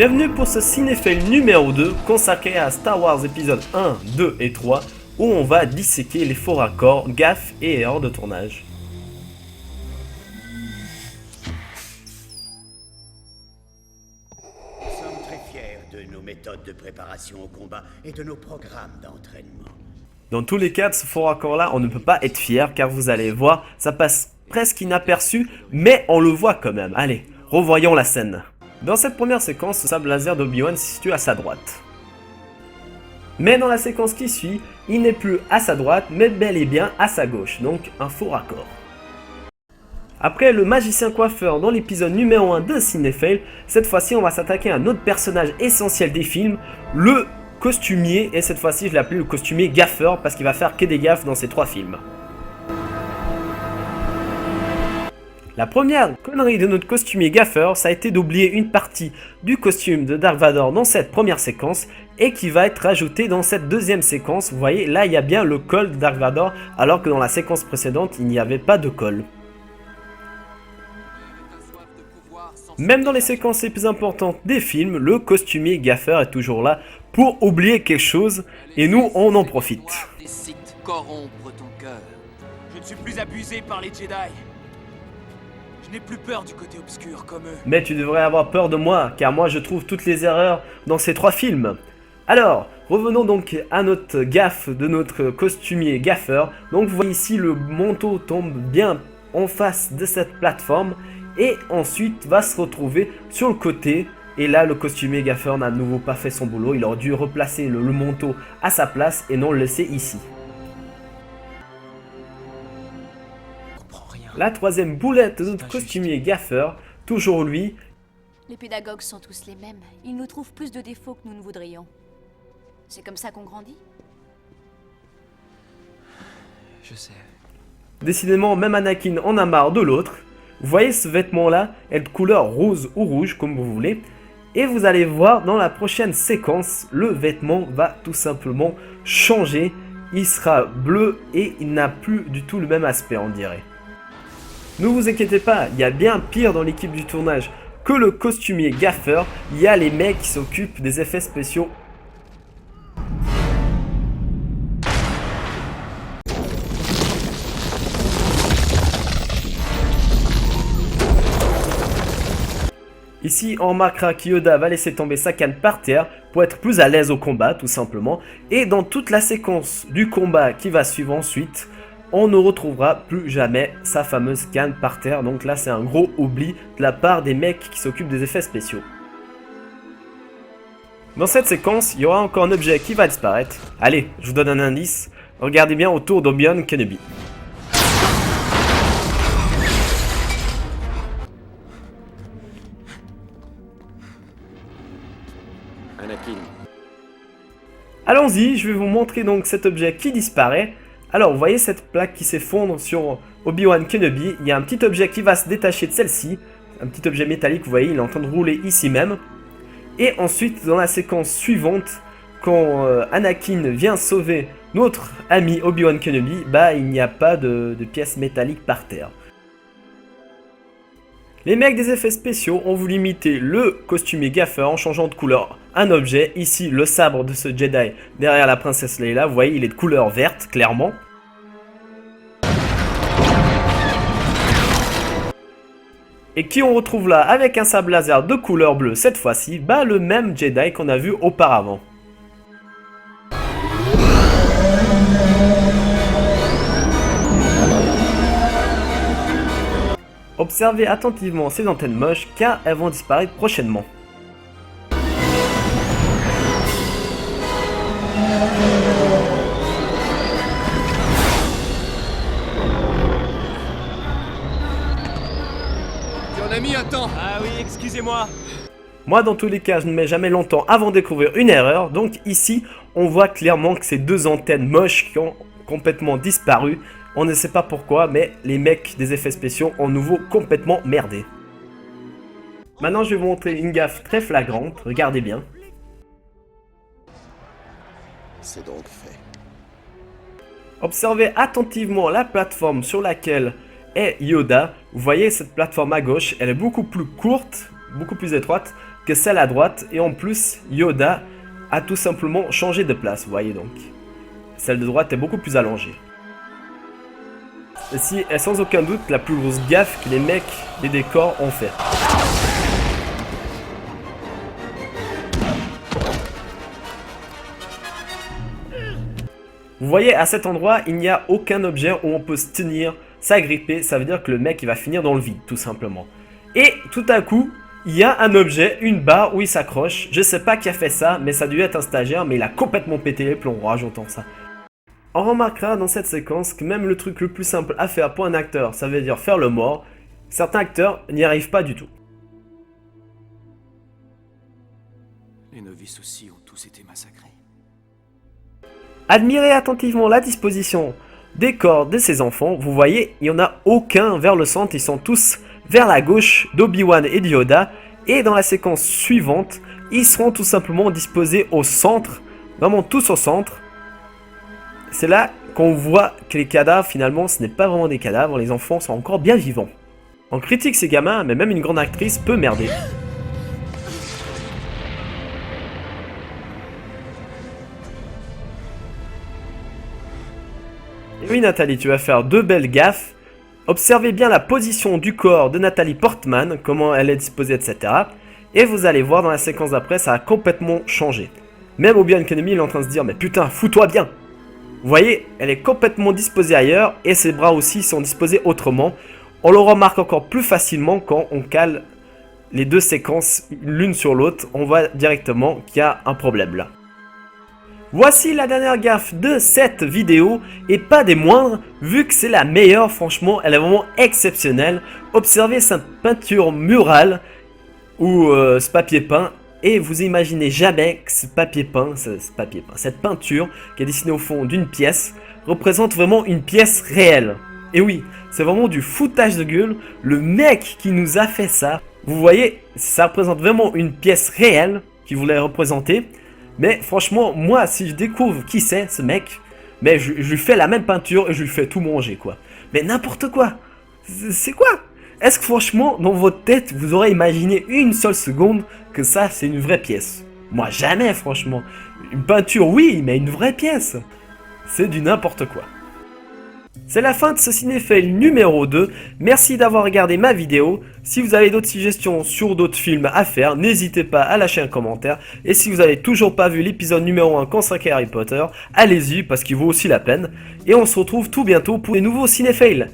Bienvenue pour ce cinéphile numéro 2 consacré à Star Wars épisodes 1, 2 et 3 où on va disséquer les faux raccords, gaffes et erreurs de tournage. Nous sommes très fiers de nos méthodes de préparation au combat et de nos programmes d'entraînement. Dans tous les cas de ce faux raccord là, on ne peut pas être fier car vous allez voir, ça passe presque inaperçu, mais on le voit quand même. Allez, revoyons la scène. Dans cette première séquence, le sable laser d'Obi-Wan se situe à sa droite. Mais dans la séquence qui suit, il n'est plus à sa droite, mais bel et bien à sa gauche, donc un faux raccord. Après le magicien coiffeur dans l'épisode numéro 1 de Cinéphile, cette fois-ci on va s'attaquer à un autre personnage essentiel des films, le costumier, et cette fois-ci je l'ai appelé le costumier gaffeur parce qu'il va faire que des gaffes dans ces trois films. La première connerie de notre costumier gaffeur, ça a été d'oublier une partie du costume de Dark Vador dans cette première séquence et qui va être rajoutée dans cette deuxième séquence. Vous voyez, là il y a bien le col de Dark Vador alors que dans la séquence précédente il n'y avait pas de col. Même dans les séquences les plus importantes des films, le costumier gaffeur est toujours là pour oublier quelque chose et nous on en profite. Corrompre ton cœur. Je ne suis plus abusé par les Jedi. Je n'ai plus peur du côté obscur comme eux. Mais tu devrais avoir peur de moi, car moi je trouve toutes les erreurs dans ces trois films. Alors, revenons donc à notre gaffe de notre costumier gaffeur. Donc vous voyez ici le manteau tombe bien en face de cette plateforme et ensuite va se retrouver sur le côté. Et là le costumier gaffeur n'a de nouveau pas fait son boulot, il aurait dû replacer le manteau à sa place et non le laisser ici. La troisième boulette de notre costumier gaffeur, toujours lui. Les pédagogues sont tous les mêmes. Ils nous trouvent plus de défauts que nous ne voudrions. C'est comme ça qu'on grandit? Je sais. Décidément, même Anakin en a marre de l'autre. Vous voyez ce vêtement-là est de couleur rose ou rouge, comme vous voulez. Et vous allez voir dans la prochaine séquence, le vêtement va tout simplement changer. Il sera bleu et il n'a plus du tout le même aspect, on dirait. Ne vous inquiétez pas, il y a bien pire dans l'équipe du tournage que le costumier gaffeur. Il y a les mecs qui s'occupent des effets spéciaux. Ici, on remarquera qu'Yoda va laisser tomber sa canne par terre pour être plus à l'aise au combat, tout simplement. Et dans toute la séquence du combat qui va suivre ensuite, on ne retrouvera plus jamais sa fameuse canne par terre. Donc là, c'est un gros oubli de la part des mecs qui s'occupent des effets spéciaux. Dans cette séquence, il y aura encore un objet qui va disparaître. Allez, je vous donne un indice. Regardez bien autour d'Obi-Wan Kenobi. Anakin. Allons-y, je vais vous montrer donc cet objet qui disparaît. Alors, vous voyez cette plaque qui s'effondre sur Obi-Wan Kenobi. Il y a un petit objet qui va se détacher de celle-ci. Un petit objet métallique, vous voyez, il est en train de rouler ici même. Et ensuite, dans la séquence suivante, quand Anakin vient sauver notre ami Obi-Wan Kenobi, bah, il n'y a pas de pièces métalliques par terre. Les mecs des effets spéciaux ont voulu imiter le costumier gaffeur en changeant de couleur un objet. Ici, le sabre de ce Jedi derrière la princesse Leia. Vous voyez, il est de couleur verte, clairement. Et qui on retrouve là avec un sabre laser de couleur bleue cette fois-ci? Bah, le même Jedi qu'on a vu auparavant. Observez attentivement ces antennes moches car elles vont disparaître prochainement. Tu en as mis un temps. Ah oui, excusez-moi. Moi dans tous les cas je ne mets jamais longtemps avant de découvrir une erreur. Donc ici on voit clairement que ces deux antennes moches qui ont complètement disparu. On ne sait pas pourquoi, mais les mecs des effets spéciaux ont nouveau complètement merdé. Maintenant, je vais vous montrer une gaffe très flagrante. Regardez bien. C'est donc fait. Observez attentivement la plateforme sur laquelle est Yoda. Vous voyez cette plateforme à gauche, elle est beaucoup plus courte, beaucoup plus étroite que celle à droite. Et en plus, Yoda a tout simplement changé de place, vous voyez donc. Celle de droite est beaucoup plus allongée. Ceci est sans aucun doute la plus grosse gaffe que les mecs des décors ont fait. Vous voyez, à cet endroit, il n'y a aucun objet où on peut se tenir, s'agripper. Ça veut dire que le mec, il va finir dans le vide, tout simplement. Et tout à coup, il y a un objet, une barre où il s'accroche. Je sais pas qui a fait ça, mais ça a dû être un stagiaire, mais il a complètement pété les plombs en rajoutant ça. On remarquera dans cette séquence que même le truc le plus simple à faire pour un acteur, ça veut dire faire le mort, certains acteurs n'y arrivent pas du tout. Les novices aussi ont tous été massacrés. Admirez attentivement la disposition des corps de ces enfants. Vous voyez, il n'y en a aucun vers le centre, ils sont tous vers la gauche d'Obi-Wan et de Yoda. Et dans la séquence suivante, ils seront tout simplement disposés au centre, vraiment tous au centre. C'est là qu'on voit que les cadavres, finalement, ce n'est pas vraiment des cadavres, les enfants sont encore bien vivants. On critique ces gamins, mais même une grande actrice peut merder. Et oui Nathalie, tu vas faire deux belles gaffes. Observez bien la position du corps de Nathalie Portman, comment elle est disposée, etc. Et vous allez voir dans la séquence d'après, ça a complètement changé. Même Obi-Wan Kenobi, il est en train de se dire, mais putain, fous-toi bien. Vous voyez, elle est complètement disposée ailleurs, et ses bras aussi sont disposés autrement. On le remarque encore plus facilement quand on cale les deux séquences l'une sur l'autre. On voit directement qu'il y a un problème là. Voici la dernière gaffe de cette vidéo, et pas des moindres, vu que c'est la meilleure, franchement, elle est vraiment exceptionnelle. Observez cette peinture murale, ou ce papier peint, et vous imaginez jamais que ce papier peint, cette peinture qui est dessinée au fond d'une pièce, représente vraiment une pièce réelle. Et oui, c'est vraiment du foutage de gueule, le mec qui nous a fait ça, vous voyez, ça représente vraiment une pièce réelle qui voulait représenter. Mais franchement, moi, si je découvre qui c'est, ce mec, mais je lui fais la même peinture et je lui fais tout manger, quoi. Mais n'importe quoi. C'est quoi? Est-ce que franchement, dans votre tête, vous aurez imaginé une seule seconde que ça, c'est une vraie pièce? Moi, jamais, franchement. Une peinture, oui, mais une vraie pièce. C'est du n'importe quoi. C'est la fin de ce cinéphile numéro 2, merci d'avoir regardé ma vidéo. Si vous avez d'autres suggestions sur d'autres films à faire, n'hésitez pas à lâcher un commentaire. Et si vous n'avez toujours pas vu l'épisode numéro 1 consacré à Harry Potter, allez-y parce qu'il vaut aussi la peine. Et on se retrouve tout bientôt pour des nouveaux cinéphiles.